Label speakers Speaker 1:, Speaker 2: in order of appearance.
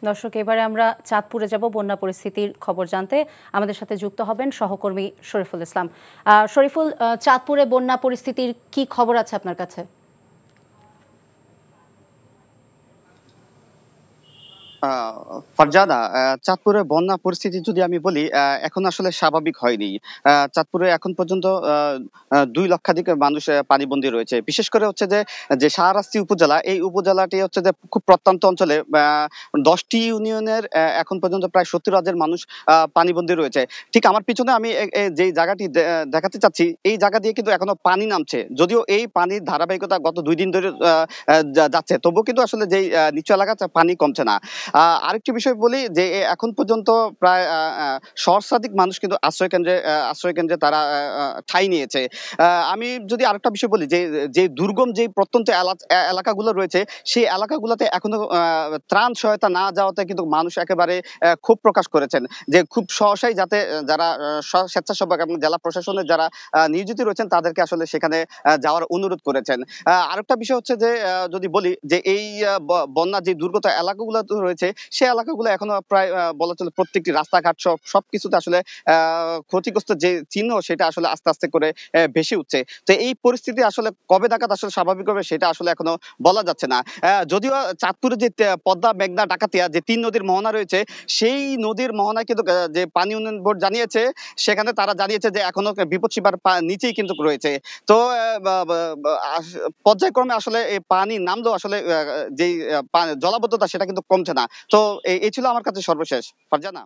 Speaker 1: দর্শক, এবারে আমরা চাঁদপুরে যাব বন্যা পরিস্থিতির খবর জানতে। আমাদের সাথে যুক্ত হবেন সহকর্মী শরীফুল ইসলাম। শরীফুল, চাঁদপুরে বন্যা পরিস্থিতির কি খবর আছে আপনার কাছে?
Speaker 2: ফারজানা, চাঁদপুরের বন্যা পরিস্থিতি যদি আমি বলি, এখন আসলে স্বাভাবিক হয়নি। চাঁদপুরে এখন পর্যন্ত 2 লক্ষাধিক মানুষ পানিবন্দী রয়েছে। বিশেষ করে হচ্ছে যে যে শাহরাস্তি উপজেলা, এই উপজেলাটি হচ্ছে যে খুব প্রত্যন্ত অঞ্চলে 10টি ইউনিয়নের এখন পর্যন্ত প্রায় 70,000 মানুষ পানিবন্দী রয়েছে। ঠিক আমার পিছনে আমি যে জায়গাটি দেখাতে চাচ্ছি, এই জায়গা দিয়ে কিন্তু এখনো পানি নামছে। যদিও এই পানির ধারাবাহিকতা গত 2 দিন ধরে যাচ্ছে, তবুও কিন্তু আসলে যেই নিচু এলাকাতে পানি কমছে না। আরেকটি বিষয় বলি যে এখন পর্যন্ত প্রায় সহস্রাধিক মানুষ কিন্তু আশ্রয়কেন্দ্রে তারা ঠাঁই নিয়েছে। আমি যদি আরেকটা বিষয় বলি যে যে দুর্গম যে প্রত্যন্ত এলাকাগুলো রয়েছে, সেই এলাকাগুলোতে এখনো ত্রাণ সহায়তা না যাওয়াতে কিন্তু মানুষ একেবারে ক্ষোভ প্রকাশ করেছেন যে খুব সহসাই যাতে যারা স্বেচ্ছাসেবক এবং জেলা প্রশাসনের যারা নিয়োজিত রয়েছেন তাদেরকে আসলে সেখানে যাওয়ার অনুরোধ করেছেন। আরেকটা বিষয় হচ্ছে যে যদি বলি যে এই বন্যা যে দুর্গত এলাকাগুলো রয়েছে, সেই এলাকাগুলো এখনো প্রায় বলা চলে প্রত্যেকটি রাস্তাঘাট সবকিছুতে আসলে ক্ষতিগ্রস্ত যে চিহ্ন সেটা আসলে আস্তে আস্তে করে ভেসে উঠছে। তো এই পরিস্থিতি আসলে কবে নাগাদ আসলে স্বাভাবিক হবে সেটা আসলে এখনো বলা যাচ্ছে না। যদিও চাঁদপুরে যে পদ্মা, মেঘনা, ডাকাতিয়া যে 3 নদীর মোহনা রয়েছে, সেই নদীর মোহনায় কিন্তু যে পানি উন্নয়ন বোর্ড জানিয়েছে, সেখানে তারা জানিয়েছে যে এখনো বিপদসীমার নিচেই কিন্তু রয়েছে। তো পর্যায়ক্রমে আসলে এই পানি নামলেও আসলে যেই জলাবদ্ধতা সেটা কিন্তু কমছে না। তো এই ছিল আমার কাছে সর্বশেষ। ফারজানা।